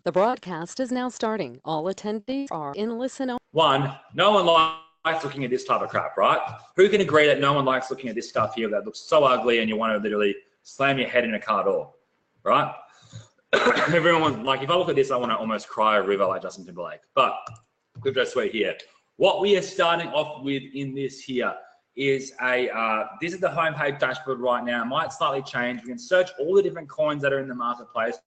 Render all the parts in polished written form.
The broadcast is now starting. All attendees are in listen-only. One, no one likes looking at this type of crap, right? Who can agree that no one likes looking at this stuff here that looks so ugly and you want to literally slam your head in a car door, right? Everyone, like, if I look at this, I want to almost cry a river like Justin Timberlake. But Cryptosuite here. What we are starting off with in this here is this is the homepage dashboard right now. It might slightly change. We can search all the different coins that are in the marketplace,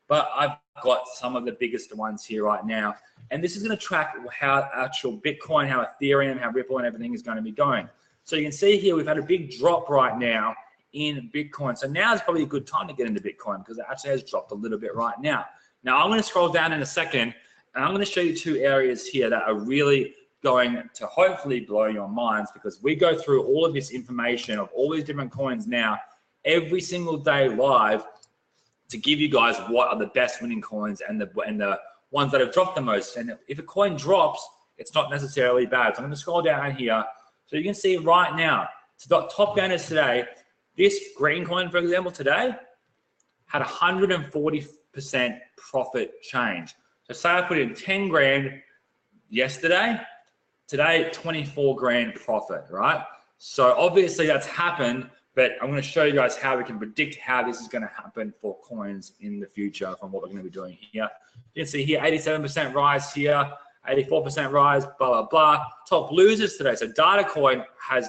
but I've got some of the biggest ones here right now. And this is going to track how actual Bitcoin, how Ethereum, how Ripple and everything is going to be going. So you can see here, we've had a big drop right now in Bitcoin. So now is probably a good time to get into Bitcoin because it actually has dropped a little bit right now. Now I'm going to scroll down in a second and I'm going to show you two areas here that are really going to hopefully blow your minds, because we go through all of this information of all these different coins now every single day live to give you guys what are the best winning coins and the ones that have dropped the most. And if a coin drops, it's not necessarily bad. So I'm going to scroll down here so you can see right now, so top gainers today, this green coin, for example, today had 140% profit change. So say I put in 10 grand yesterday, today 24 grand profit, right? So obviously that's happened, but I'm going to show you guys how we can predict how this is going to happen for coins in the future from what we're going to be doing here. You can see here 87% rise here, 84% rise, blah, blah, blah. Top losers today. So Datacoin has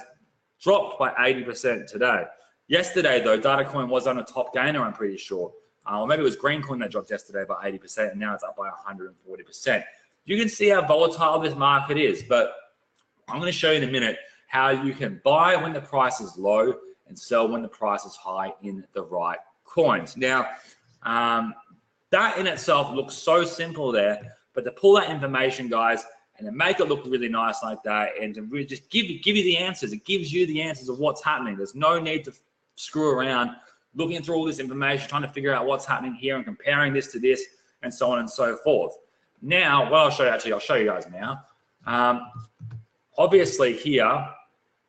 dropped by 80% today. Yesterday, though, Datacoin was on a top gainer, I'm pretty sure. Or maybe it was Greencoin that dropped yesterday by 80%, and now it's up by 140%. You can see how volatile this market is, but I'm going to show you in a minute how you can buy when the price is low and sell when the price is high in the right coins. Now, that in itself looks so simple there, but to pull that information, guys, and to make it look really nice like that, and to really just give you the answers, it gives you the answers of what's happening. There's no need to screw around looking through all this information, trying to figure out what's happening here and comparing this to this and so on and so forth. Now, what I'll show you guys now. Obviously here,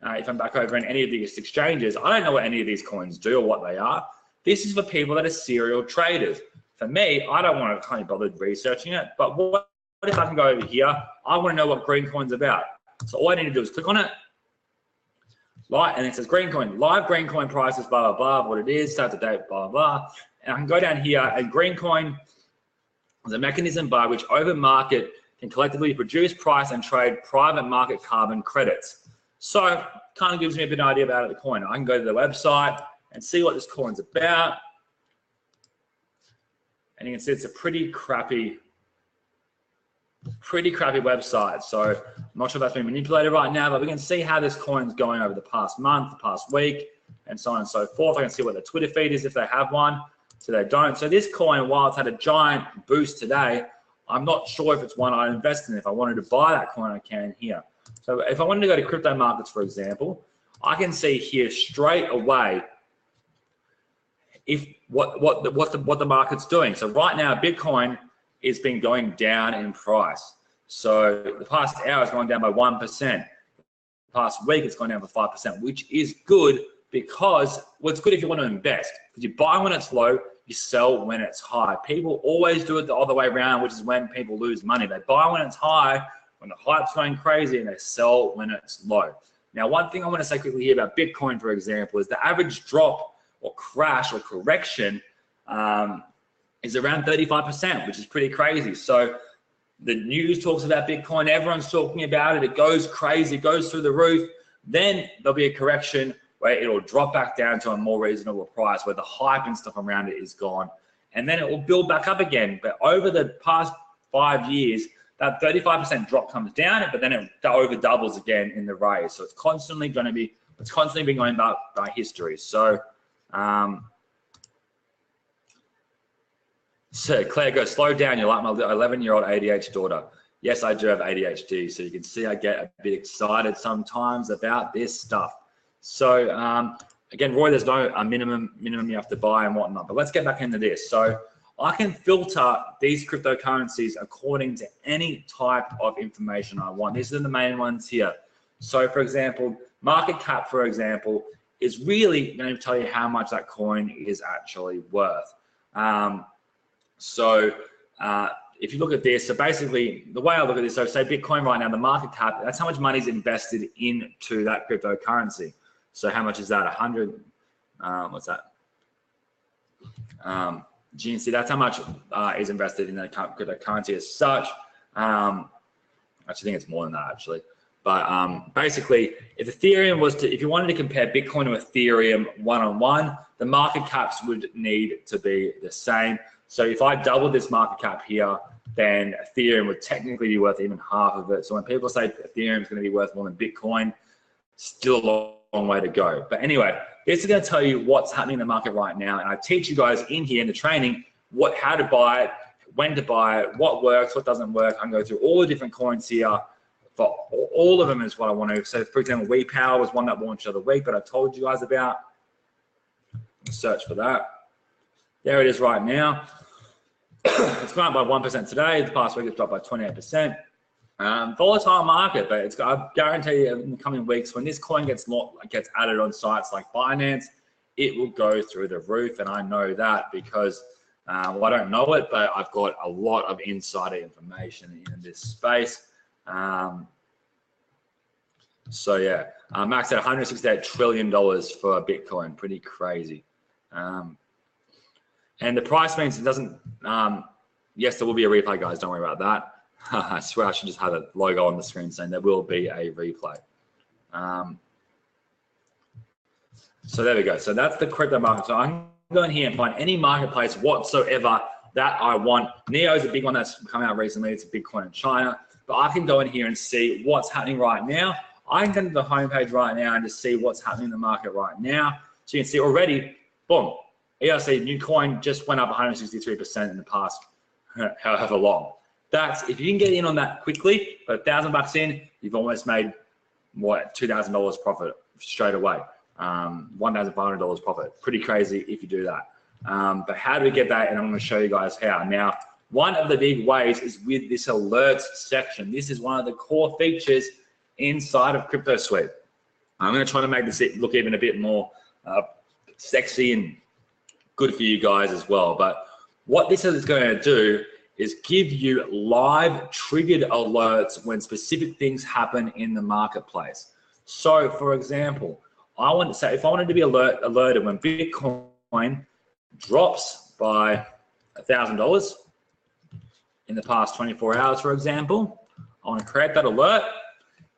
if I'm back over in any of these exchanges, I don't know what any of these coins do or what they are. This is for people that are serial traders. For me, I don't want to kind of bother researching it, but what if I can go over here? I want to know what green coin's about. So all I need to do is click on it, and it says green coin, live green coin prices, blah, blah, blah, what it is, start to date, blah, blah, blah. And I can go down here, and green coin is a mechanism by which open market can collectively produce, price, and trade private market carbon credits. So kind of gives me a bit of an idea about the coin. I can go to the website and see what this coin's about. And you can see it's a pretty crappy website. So I'm not sure if that's been manipulated right now, but we can see how this coin's going over the past month, the past week, and so on and so forth. I can see what the Twitter feed is if they have one. So they don't. So this coin, while it's had a giant boost today, I'm not sure if it's one I'd invest in. If I wanted to buy that coin, I can here. So if I wanted to go to crypto markets, for example, I can see here straight away if what the market's doing. So right now, Bitcoin has been going down in price. So the past hour has gone down by 1%. The past week it's gone down by 5%, which is good because, well, it's good if you want to invest, because you buy when it's low, you sell when it's high. People always do it the other way around, which is when people lose money. They buy when it's high, when the hype's going crazy, and they sell when it's low. Now, one thing I want to say quickly here about Bitcoin, for example, is the average drop or crash or correction is around 35%, which is pretty crazy. So the news talks about Bitcoin, everyone's talking about it, it goes crazy, it goes through the roof. Then there'll be a correction where it'll drop back down to a more reasonable price, where the hype and stuff around it is gone. And then it will build back up again. But over the past 5 years, that 35% drop comes down, but then it over doubles again in the raise. So it's constantly been going up by history. So, so Claire goes, slow down, you're like my 11-year-old ADHD daughter. Yes, I do have ADHD, so you can see I get a bit excited sometimes about this stuff. So again, Roy, there's no minimum you have to buy and whatnot, but let's get back into this. So I can filter these cryptocurrencies according to any type of information I want. These are the main ones here. So for example, market cap, for example, is really going to tell you how much that coin is actually worth. So if you look at this, so basically the way I look at this, so say Bitcoin right now, the market cap, that's how much money is invested into that cryptocurrency. So how much is that? 100, what's that? GNC, that's how much is invested in that cryptocurrency as such. Actually, I think it's more than that actually. But basically, if Ethereum was to, if you wanted to compare Bitcoin to Ethereum one-on-one, the market caps would need to be the same. So if I doubled this market cap here, then Ethereum would technically be worth even half of it. So when people say Ethereum is going to be worth more than Bitcoin, still a long way to go. But anyway, this is going to tell you what's happening in the market right now. And I teach you guys in here in the training how to buy it, when to buy it, what works, what doesn't work. I can go through all the different coins here. For all of them is what I want to. So for example, WePower was one that launched the other week, but I told you guys about. Search for that. There it is right now. It's gone up by 1% today. The past week it's dropped by 28%. Volatile market, but I guarantee you in the coming weeks, when this coin gets added on sites like Binance, it will go through the roof. And I know that because, well, I don't know it, but I've got a lot of insider information in this space. So yeah, maxed at $168 trillion for Bitcoin, pretty crazy. And the price means it doesn't, yes, there will be a replay, guys, don't worry about that. I swear I should just have a logo on the screen saying there will be a replay. So there we go. So that's the crypto market. So I'm going here and find any marketplace whatsoever that I want. Neo is a big one that's come out recently. It's a Bitcoin in China. But I can go in here and see what's happening right now. I can go to the homepage right now and just see what's happening in the market right now. So you can see already, boom, ERC new coin just went up 163% in the past however long. That's, if you can get in on that quickly, but $1,000 in, you've almost made what, $2,000 profit straight away. $1,500 profit. Pretty crazy if you do that. But how do we get that? And I'm going to show you guys how. Now, one of the big ways is with this alerts section. This is one of the core features inside of Cryptosuite. I'm going to try to make this look even a bit more sexy and good for you guys as well. But what this is going to do is give you live triggered alerts when specific things happen in the marketplace. So for example, I want to say, if I wanted to be alerted when Bitcoin drops by $1,000 in the past 24 hours, for example, I want to create that alert.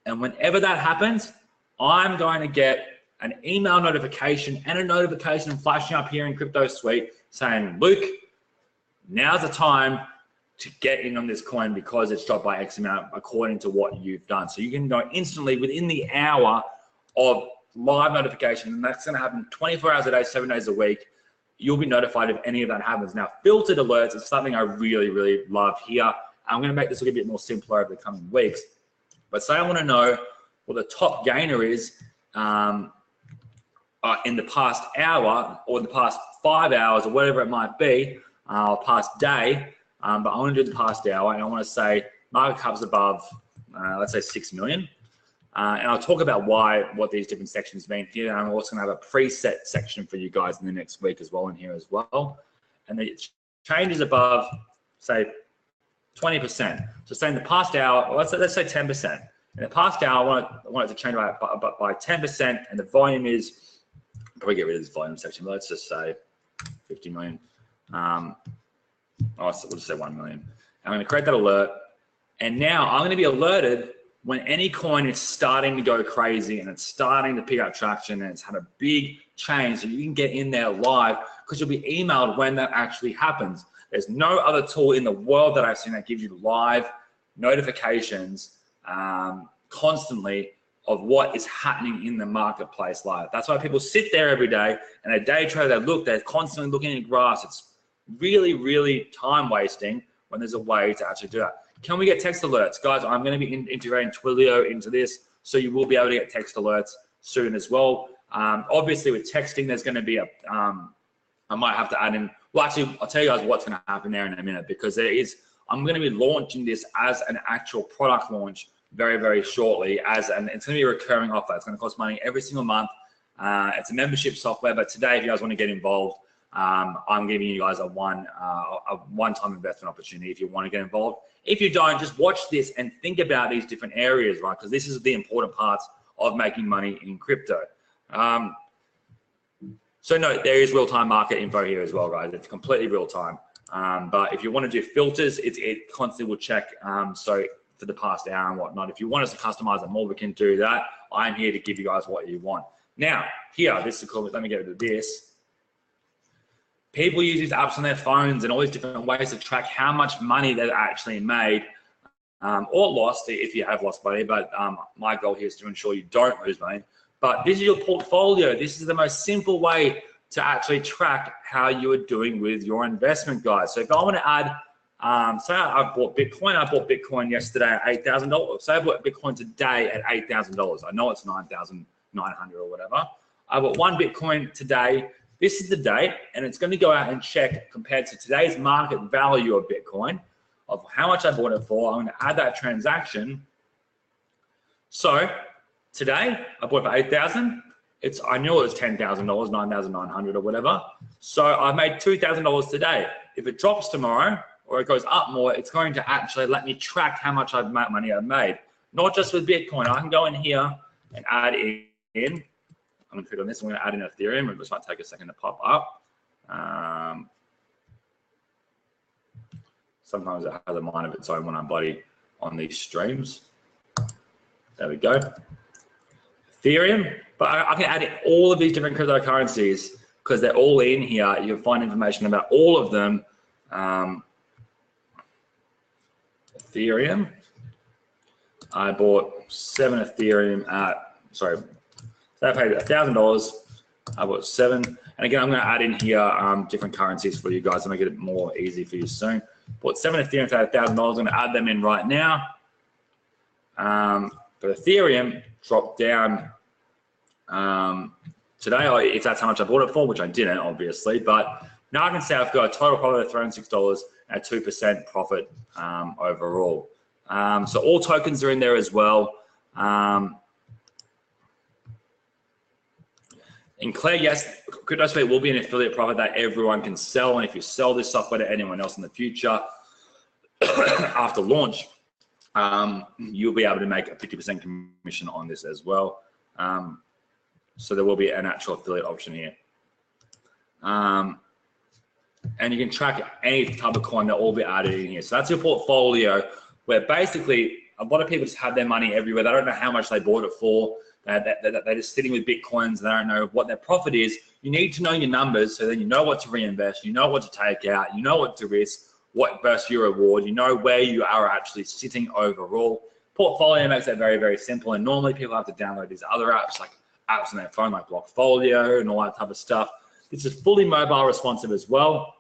And whenever that happens, I'm going to get an email notification and a notification flashing up here in Cryptosuite saying, Luke, now's the time to get in on this coin because it's dropped by X amount according to what you've done. So you can go instantly within the hour of live notification, and that's going to happen 24 hours a day, 7 days a week. You'll be notified if any of that happens. Now, filtered alerts is something I really, really love here. I'm going to make this look a bit more simpler over the coming weeks. But say I want to know what the top gainer is in the past hour or the past 5 hours or whatever it might be, or past day, but I want to do the past hour and I want to say market cap's above, let's say 6 million. And I'll talk about what these different sections mean here. And I'm also going to have a preset section for you guys in the next week as well in here as well. And the changes above, say, 20%. So say in the past hour, let's say 10%. In the past hour, I want it to change by 10%, and the volume is, I'll probably get rid of this volume section, but let's just say 50 million. We'll just say 1 million. I'm going to create that alert, and now I'm going to be alerted when any coin is starting to go crazy and it's starting to pick up traction and it's had a big change, so you can get in there live because you'll be emailed when that actually happens. There's no other tool in the world that I've seen that gives you live notifications constantly of what is happening in the marketplace live. That's why people sit there every day and a day trader, they're constantly looking at graphs. It's really, really time wasting when there's a way to actually do that. Can we get text alerts? Guys, I'm going to be integrating Twilio into this, so you will be able to get text alerts soon as well. Obviously with texting, there's going to be I might have to add in, well, actually, I'll tell you guys what's going to happen there in a minute, because I'm going to be launching this as an actual product launch very, very shortly, and it's going to be a recurring offer. It's going to cost money every single month. It's a membership software, but today, if you guys want to get involved, I'm giving you guys a one-time investment opportunity if you want to get involved. If you don't, just watch this and think about these different areas, right? Because this is the important parts of making money in crypto. So no, there is real-time market info here as well, guys. It's completely real-time. But if you want to do filters, it constantly will check. So for the past hour and whatnot, if you want us to customize it more, we can do that. I'm here to give you guys what you want. Now, here, this is cool. Let me get rid of this. People use these apps on their phones and all these different ways to track how much money they've actually made or lost, if you have lost money. But my goal here is to ensure you don't lose money. But this is your portfolio. This is the most simple way to actually track how you are doing with your investment, guys. So if I want to add, say I bought Bitcoin. I bought Bitcoin yesterday at $8,000. Say I bought Bitcoin today at $8,000. I know it's 9,900 or whatever. I bought one Bitcoin today. This is the date, and it's going to go out and check compared to today's market value of Bitcoin, of how much I bought it for. I'm going to add that transaction. So today I bought it for 8,000. I knew it was $10,000, 9,900 or whatever. So I made $2,000 today. If it drops tomorrow or it goes up more, it's going to actually let me track how much money I've made. Not just with Bitcoin. I can go in here and add in. I'm going to click on this. I'm going to add in Ethereum. It just might take a second to pop up. Sometimes it has a mind of its own when I'm on these streams. There we go. Ethereum. But I can add in all of these different cryptocurrencies because they're all in here. You'll find information about all of them. Ethereum. I bought 7 Ethereum at, sorry, so I paid $1,000. I bought 7. And again, I'm going to add in here different currencies for you guys to make it more easy for you soon. Bought 7 Ethereum for $1,000. I'm going to add them in right now. But Ethereum dropped down today. If that's how much I bought it for, which I didn't, obviously. But now I can say I've got a total profit of $306 and a 2% profit overall. So all tokens are in there as well. In Claire, yes, Cryptosuite will be an affiliate product that everyone can sell. And if you sell this software to anyone else in the future, after launch, you'll be able to make a 50% commission on this as well. So there will be an actual affiliate option here. And you can track any type of coin that will be added in here. So that's your portfolio, where basically a lot of people just have their money everywhere. They don't know how much they bought it for. They're just sitting with Bitcoins. They don't know what their profit is. You need to know your numbers so then you know what to reinvest. You know what to take out. You know what to risk, what versus your reward. You know where you are actually sitting overall. Portfolio makes that very, very simple. And normally people have to download these other apps, like apps on their phone, like Blockfolio and all that type of stuff. This is fully mobile responsive as well.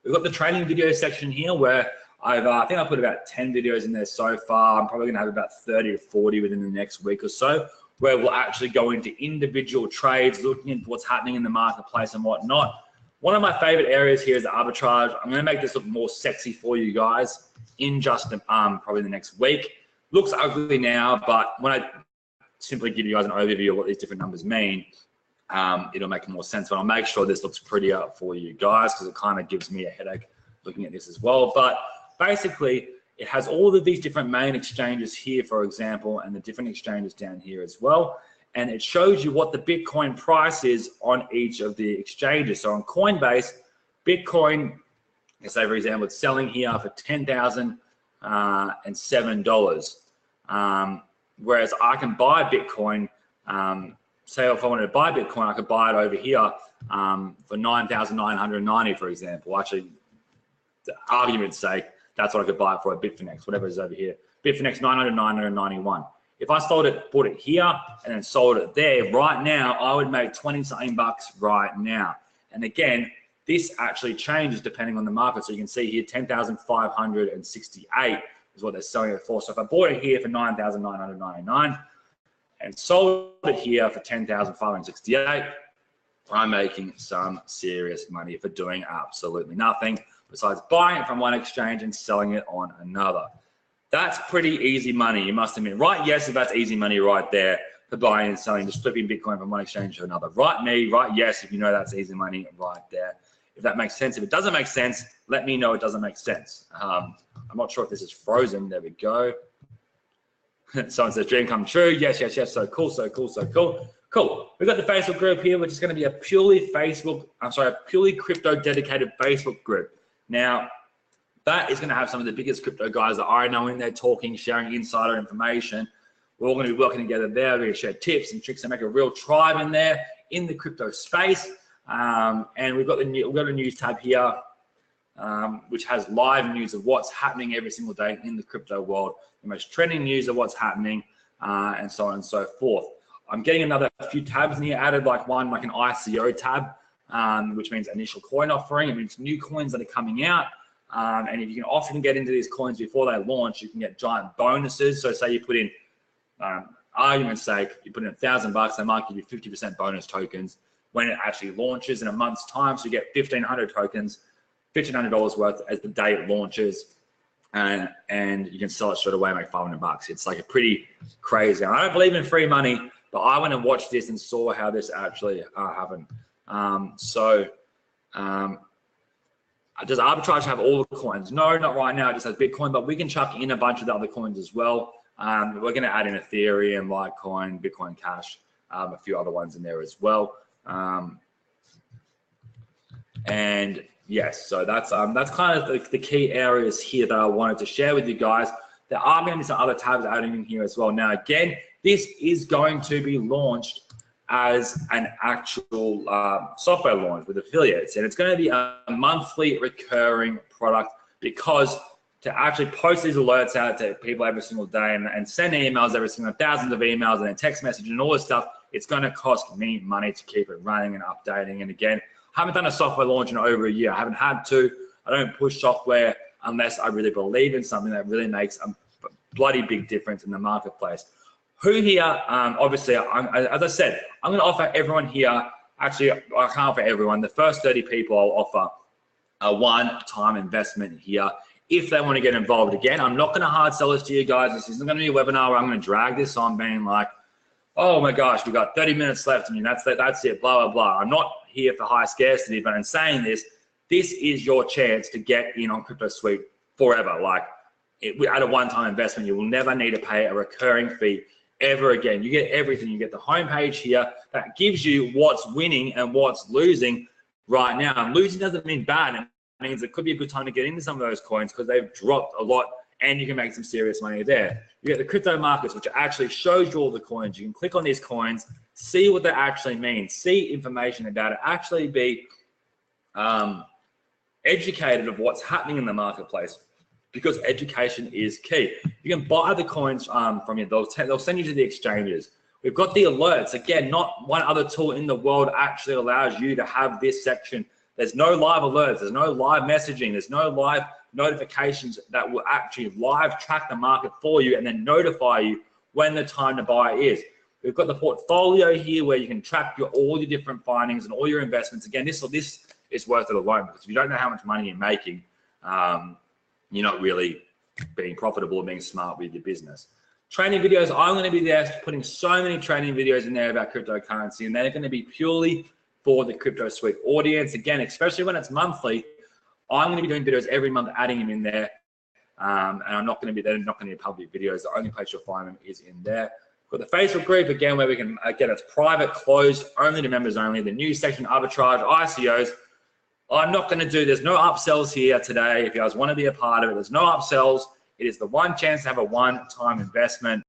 We've got the training video section here where I think I put about 10 videos in there so far. I'm probably going to have about 30 to 40 within the next week or so, where we'll actually go into individual trades, looking at what's happening in the marketplace and whatnot. One of my favorite areas here is the arbitrage. I'm going to make this look more sexy for you guys in just probably the next week. Looks ugly now, but when I simply give you guys an overview of what these different numbers mean, it'll make more sense. But I'll make sure this looks prettier for you guys because it kind of gives me a headache looking at this as well. But basically, it has all of these different main exchanges here, for example, and the different exchanges down here as well. And it shows you what the Bitcoin price is on each of the exchanges. So on Coinbase, Bitcoin, let's say for example, it's selling here for $10,007. Whereas I can buy Bitcoin, say if I wanted to buy Bitcoin, I could buy it over here for 9,990, for example. Actually, the argument's sake, that's what I could buy it for at Bitfinex, whatever is over here. Bitfinex 991. If I sold it, bought it here, and then sold it there, right now, I would make 20-something bucks right now. And again, this actually changes depending on the market. So you can see here, 10,568 is what they're selling it for. So if I bought it here for 9,999 and sold it here for 10,568, I'm making some serious money for doing absolutely nothing besides buying it from one exchange and selling it on another. That's pretty easy money, you must admit. Right, yes, if that's easy money right there, for buying and selling, just flipping Bitcoin from one exchange to another. Write me, write yes if you know that's easy money right there. If that makes sense. If it doesn't make sense, let me know it doesn't make sense. I'm not sure if this is frozen. There we go. Someone says dream come true. Yes, yes, yes. So cool, so cool, so cool. Cool. We've got the Facebook group here, which is going to be a purely purely crypto dedicated Facebook group. Now, that is going to have some of the biggest crypto guys that I know in there talking, sharing insider information. We're all going to be working together there. We're going to share tips and tricks and make a real tribe in there in the crypto space. And we've got a news tab here, which has live news of what's happening every single day in the crypto world, the most trending news of what's happening, and so on and so forth. I'm getting another few tabs in here added, like an ICO tab, which means initial coin offering. It means new coins that are coming out. And if you can often get into these coins before they launch, you can get giant bonuses. So say you put in, argument's sake, you put in $1,000, they might give you 50% bonus tokens when it actually launches in a month's time. So you get 1,500 tokens, $1,500 worth as the day it launches, and you can sell it straight away and make $500. It's like a pretty crazy. I don't believe in free money, but I went and watched this and saw how this actually happened. Does Arbitrage have all the coins? No, not right now. It just has Bitcoin, but we can chuck in a bunch of the other coins as well. We're going to add in Ethereum, Litecoin, Bitcoin Cash, a few other ones in there as well. And yes, so that's kind of the key areas here that I wanted to share with you guys. There are going to be some other tabs added in here as well. Now, again, this is going to be launched as an actual software launch with affiliates, and it's going to be a monthly recurring product, because to actually post these alerts out to people every single day and send emails every single thousands of emails and then text messaging and all this stuff, it's going to cost me money to keep it running and updating. And again, I haven't done a software launch in over a year. I haven't had to. I don't push software unless I really believe in something that really makes a bloody big difference in the marketplace. Who here, obviously, as I said, I'm going to offer everyone here, actually, I can't offer everyone. The first 30 people I'll offer a one-time investment here if they want to get involved. Again, I'm not going to hard sell this to you guys. This isn't going to be a webinar where I'm going to drag this on being like, oh my gosh, we've got 30 minutes left. I mean, that's it, blah, blah, blah. I'm not here for high scarcity, but in saying this is your chance to get in on Cryptosuite forever. Like, at a one-time investment, you will never need to pay a recurring fee ever again. You get everything. You get the homepage here that gives you what's winning and what's losing right now. And losing doesn't mean bad. It means it could be a good time to get into some of those coins because they've dropped a lot and you can make some serious money there. You get the crypto markets, which actually shows you all the coins. You can click on these coins, see what they actually mean, see information about it, actually be educated of what's happening in the marketplace, because education is key. You can buy the coins from you. They'll send you to the exchanges. We've got the alerts. Again, not one other tool in the world actually allows you to have this section. There's no live alerts. There's no live messaging. There's no live notifications that will actually live track the market for you and then notify you when the time to buy is. We've got the portfolio here where you can track all your different findings and all your investments. Again, this is worth it alone, because if you don't know how much money you're making, you're not really being profitable or being smart with your business. Training videos, I'm going to be there putting so many training videos in there about cryptocurrency, and they're going to be purely for the Cryptosuite audience. Again, especially when it's monthly, I'm going to be doing videos every month, adding them in there, and they're not going to be public videos. The only place you'll find them is in there. We've got the Facebook group, again, where we can, again, it's private, closed, only to members only. The news section, arbitrage, ICOs. I'm not going to do, there's no upsells here today. If you guys want to be a part of it, there's no upsells. It is the one chance to have a one-time investment.